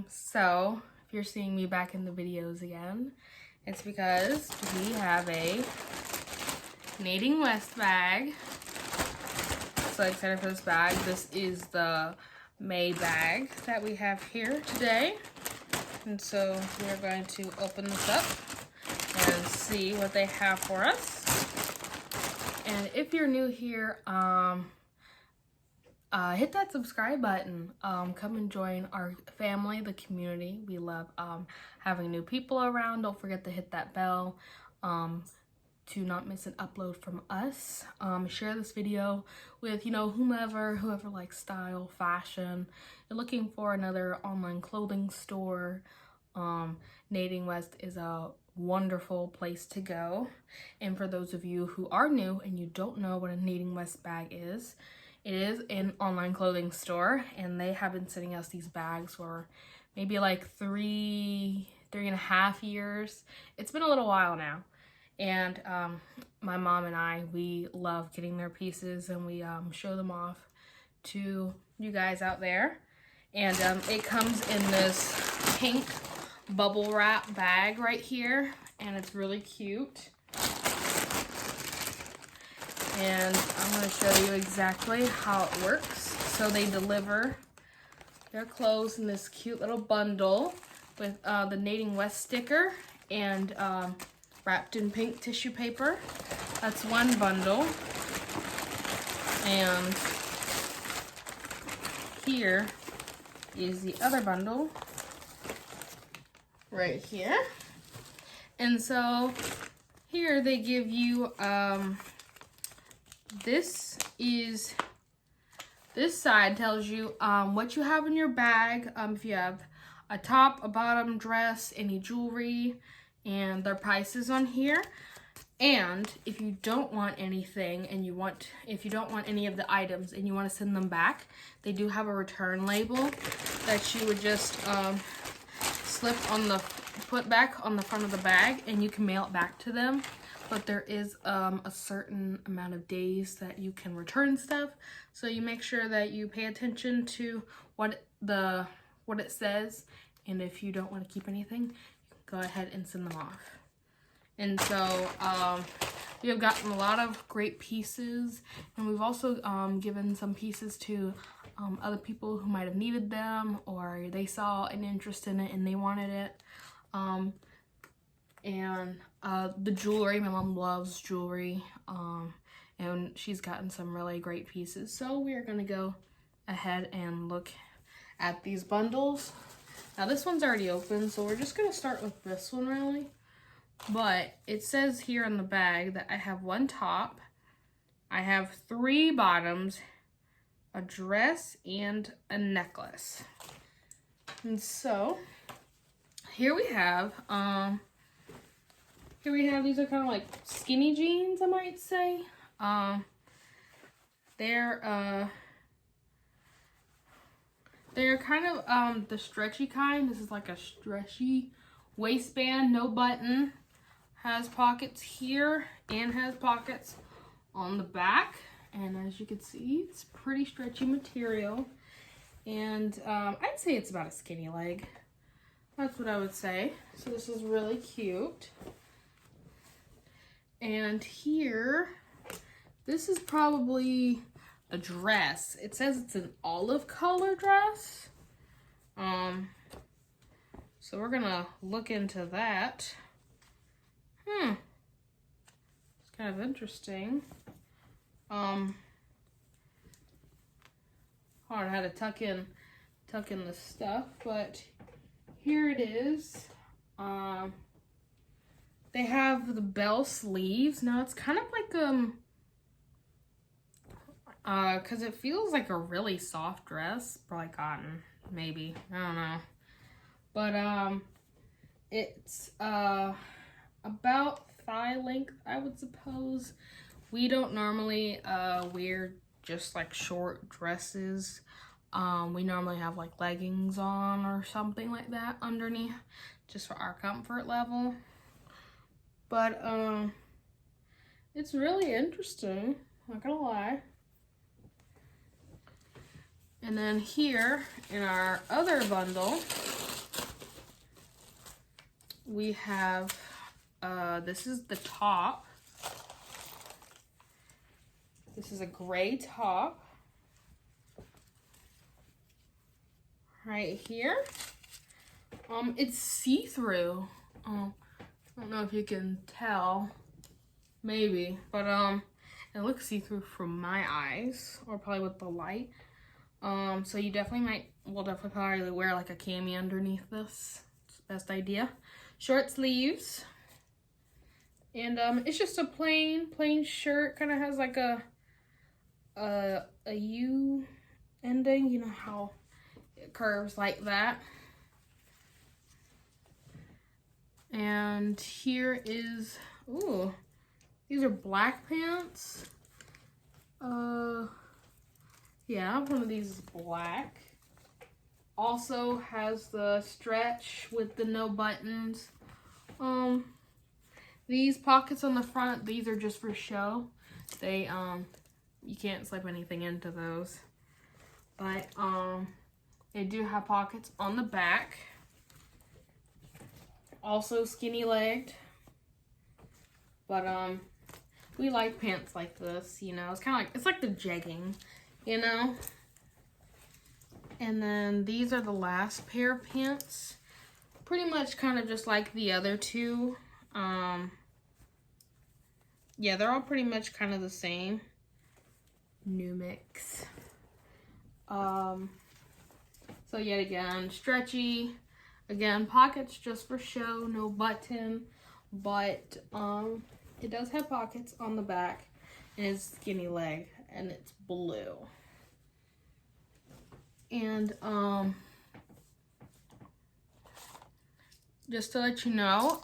So if you're seeing me back in the videos again, it's because we have a Nadine West bag. So excited for this bag. This is the May bag that we have here today. And so we're going to open this up and see what they have for us. And if you're new here, hit that subscribe button. Come and join our family, the community. We love having new people around. Don't forget to hit that bell to not miss an upload from us. Share this video with, whomever likes style, fashion. You're looking for another online clothing store. Nadine West is a wonderful place to go. And for those of you who are new and you don't know what a Nadine West bag is, it is an online clothing store, and they have been sending us these bags for maybe like three and a half years. It's been a little while now. And my mom and I, we love getting their pieces, and we show them off to you guys out there. And it comes in this pink bubble wrap bag right here, and it's really cute. And I'm going to show you exactly how it works. So they deliver their clothes in this cute little bundle with the Nadine West sticker and wrapped in pink tissue paper. That's one bundle. And here is the other bundle right here. And so here they give you this side tells you what you have in your bag, if you have a top, a bottom, dress, any jewelry, and their prices on here. And if you don't want anything and if you don't want any of the items and you want to send them back, they do have a return label that you would just put back on the front of the bag, and you can mail it back to them. But there is a certain amount of days that you can return stuff, so you make sure that you pay attention to what it says, and if you don't want to keep anything, you can go ahead and send them off. And so we have gotten a lot of great pieces, and we've also given some pieces to other people who might have needed them, or they saw an interest in it and they wanted it. And the jewelry, my mom loves jewelry, and she's gotten some really great pieces. So we are going to go ahead and look at these bundles. Now this one's already open, so we're just going to start with this one really. But it says here on the bag that I have one top, I have 3 bottoms, a dress, and a necklace. And so here we have these are kind of like skinny jeans, I might say. They're kind of the stretchy kind. This is like a stretchy waistband, no button. Has pockets here and has pockets on the back. And as you can see, it's pretty stretchy material. And I'd say it's about a skinny leg. That's what I would say. So this is really cute. And here, this is probably a dress. It says it's an olive color dress. So we're gonna look into that. It's kind of interesting. Hard how to tuck in the stuff, but here it is. They have the bell sleeves. Now it's kind of like because it feels like a really soft dress, probably cotton, maybe, I don't know, but it's about thigh length, I would suppose. We don't normally wear just like short dresses. We normally have like leggings on or something like that underneath, just for our comfort level. But it's really interesting, not gonna lie. And then here in our other bundle, we have, this is the top. This is a gray top. Right here. It's see-through. I don't know if you can tell. Maybe. But, it looks see-through from my eyes. Or probably with the light. So you will definitely probably wear like a cami underneath this. It's the best idea. Short sleeves. And, it's just a plain shirt. Kind of has like a U ending. You know how it curves like that. And here is, ooh, these are black pants. Yeah, one of these is black. Also has the stretch with the no buttons. These pockets on the front, these are just for show. They, you can't slip anything into those. But, they do have pockets on the back. Also skinny legged. But, we like pants like this, you know. It's kind of like, it's like the jegging, you know. And then these are the last pair of pants. Pretty much kind of just like the other two. Yeah, they're all pretty much kind of the same. New mix. So yet again, stretchy. Again, pockets just for show, no button. But it does have pockets on the back. And it's skinny leg. And it's blue. And just to let you know,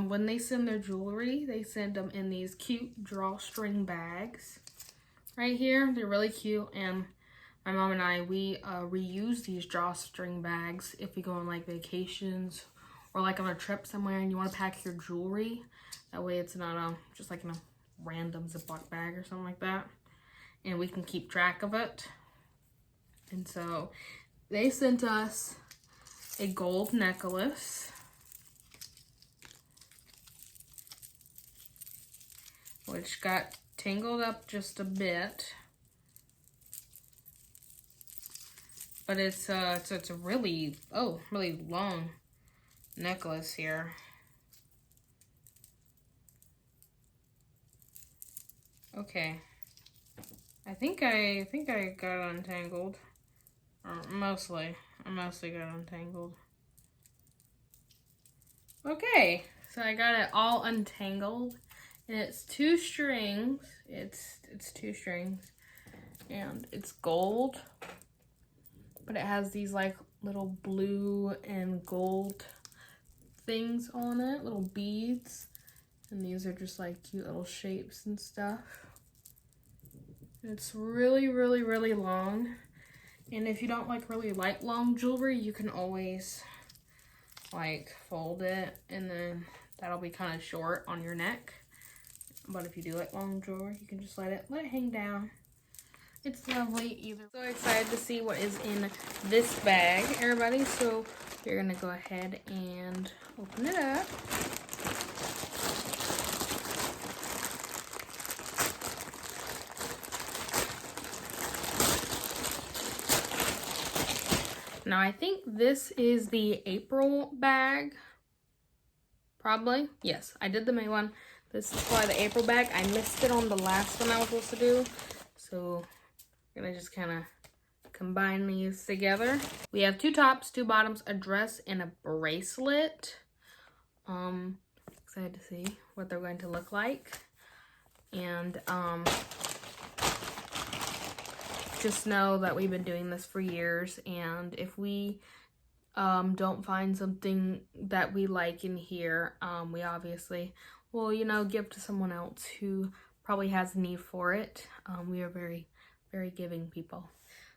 when they send their jewelry, they send them in these cute drawstring bags. Right here, they're really cute, and my mom and I, we reuse these drawstring bags if we go on like vacations or like on a trip somewhere and you want to pack your jewelry. That way it's not just like in a random Ziploc bag or something like that. And we can keep track of it. And so they sent us a gold necklace. Which got tangled up just a bit. But it's a really long necklace here. Okay. I think I got untangled. Or mostly. I mostly got untangled. Okay, so I got it all untangled. And it's 2 strings. It's 2 strings. And it's gold. But it has these like little blue and gold things on it, little beads. And these are just like cute little shapes and stuff. It's really long. And if you don't like really like long jewelry, you can always like fold it and then that'll be kind of short on your neck. But if you do like long jewelry, you can just let it hang down. It's lovely either. So excited to see what is in this bag, everybody. So we're gonna go ahead and open it up. Now I think this is the April bag. Probably. Yes, I did the May one. This is probably the April bag. I missed it on the last one I was supposed to do. So I'm gonna just kind of combine these together. We have 2 tops, 2 bottoms, a dress, and a bracelet. Excited to see what they're going to look like. And just know that we've been doing this for years, and if we don't find something that we like in here, we obviously will, you know, give to someone else who probably has a need for it. We are very giving people.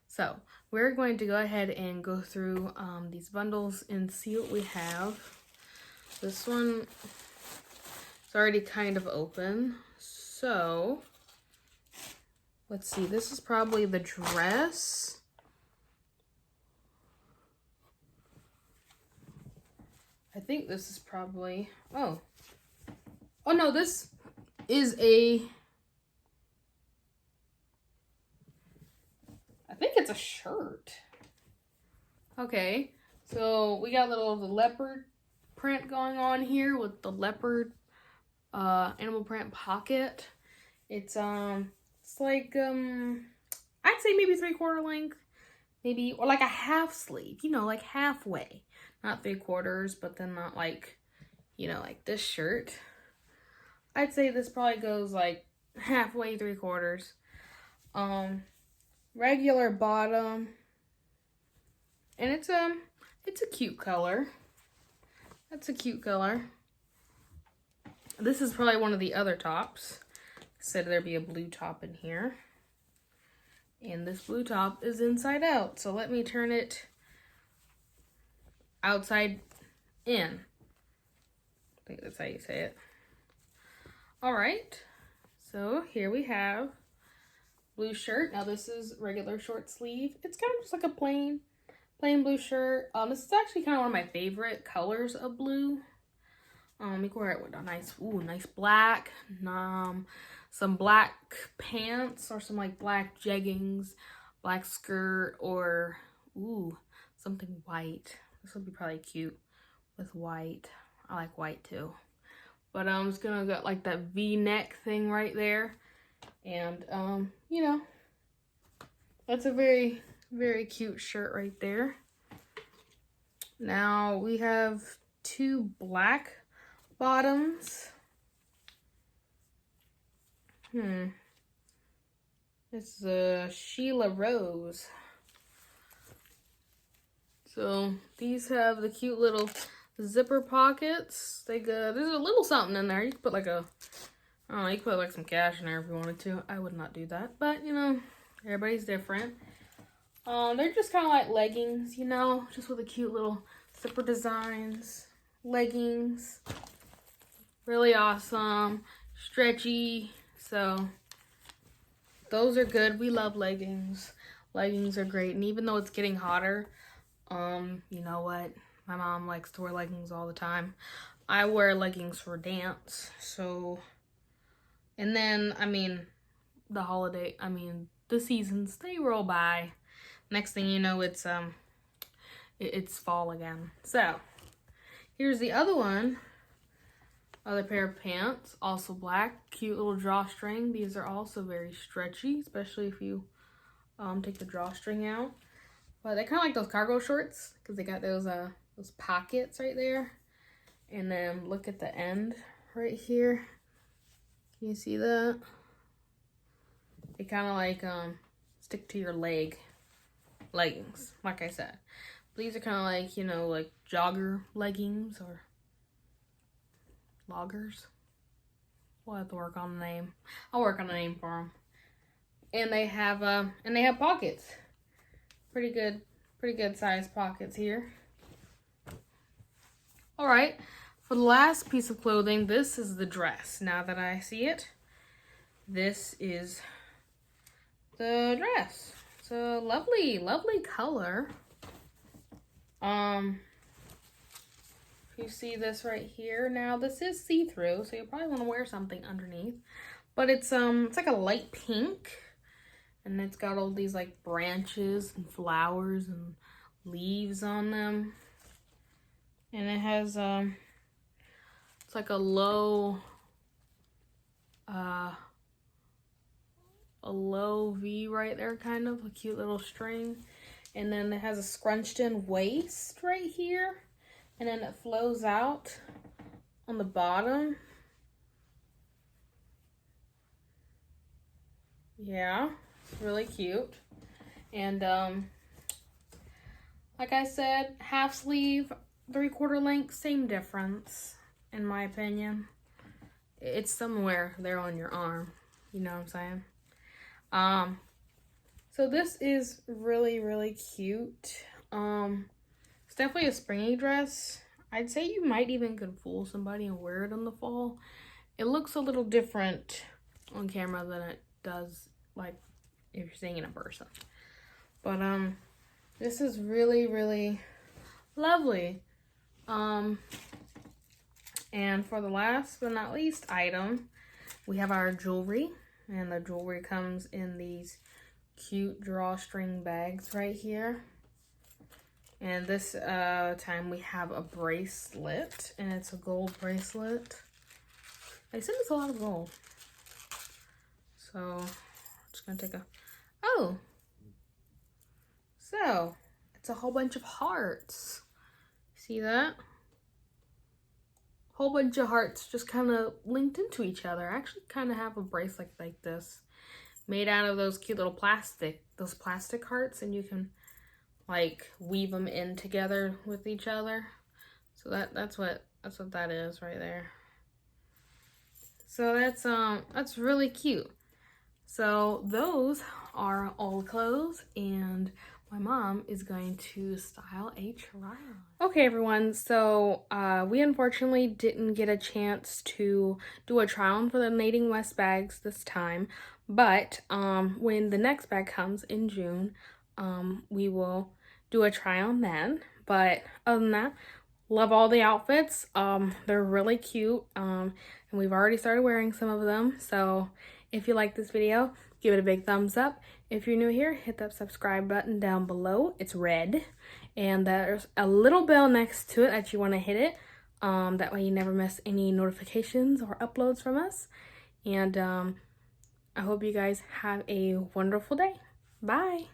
So we're going to go ahead and go through these bundles and see what we have. This one is already kind of open, so let's see. This is probably the dress. I think this is probably, oh no, this is I think it's a shirt. Okay, so we got the leopard print going on here with the leopard animal print pocket. It's like I'd say maybe 3/4 length, maybe, or like a half sleeve, you know, like halfway, not 3/4, but then not like, you know, like this shirt. I'd say this probably goes like halfway, 3/4. Regular bottom, and it's a cute color. That's a cute color. This is probably one of the other tops. Said there'd be a blue top in here. And this blue top is inside out. So let me turn it outside in. I think that's how you say it. All right. So here we have blue shirt. Now this is regular short sleeve. It's kind of just like a plain blue shirt. This is actually kind of one of my favorite colors of blue. You can wear it with a nice black, some black pants, or some like black jeggings, black skirt, or something white. This would be probably cute with white. I like white too. But I'm just gonna get like that V-neck thing right there. And you know, that's a very, very cute shirt right there. Now we have 2 black bottoms. It's a Sheila Rose. So these have the cute little zipper pockets. There's a little something in there. You could put like I don't know, you could put like some cash in there if you wanted to. I would not do that, but you know, everybody's different. They're just kind of like leggings, you know, just with the cute little zipper designs. Leggings. Really awesome. Stretchy. So those are good. We love leggings. Leggings are great. And even though it's getting hotter, you know what? My mom likes to wear leggings all the time. I wear leggings for dance. So, and then, I mean, the seasons, they roll by. Next thing you know, it's fall again. So, here's the other one. Other pair of pants, also black, cute little drawstring. These are also very stretchy, especially if you take the drawstring out. But they're kind of like those cargo shorts because they got those pockets right there. And then look at the end right here. Can you see that? They kind of like stick to your leggings, like I said. These are kind of like, you know, like jogger leggings or loggers. We'll have to work on the name. I'll work on a name for them. And they have pockets. Pretty good sized pockets here. All right, for the last piece of clothing, this is the dress. Now that I see it, this is the dress. It's a lovely, lovely color. You see this right here. Now this is see-through, so you probably want to wear something underneath. But it's like a light pink, and it's got all these like branches and flowers and leaves on them. And it has it's like a low V right there, kind of a cute little string. And then it has a scrunched in waist right here. And then it flows out on the bottom. Yeah, it's really cute. And like I said, half sleeve, 3/4 length, same difference, in my opinion. It's somewhere there on your arm. You know what I'm saying? So this is really, really cute. It's definitely a springy dress. I'd say you might even could fool somebody and wear it in the fall. It looks a little different on camera than it does like if you're seeing it in person. But this is really, really lovely. And for the last but not least item, we have our jewelry. And the jewelry comes in these cute drawstring bags right here. And this time we have a bracelet, and it's a gold bracelet. They said it's a lot of gold. So, I'm just gonna take a, oh! So, it's a whole bunch of hearts. See that? Whole bunch of hearts just kind of linked into each other. I actually kind of have a bracelet like this, made out of those cute little plastic hearts, and you can like weave them in together with each other. So that's what that is right there. So that's really cute. So those are all clothes, and my mom is going to style a try on. Okay, everyone, so we unfortunately didn't get a chance to do a try on for the Nadine West bags this time, but when the next bag comes in June, we will do a try on then. But other than that, love all the outfits. They're really cute, and we've already started wearing some of them. So if you like this video, give it a big thumbs up. If you're new here, hit that subscribe button down below. It's red, and there's a little bell next to it that you want to hit it. That way you never miss any notifications or uploads from us. And I hope you guys have a wonderful day. Bye.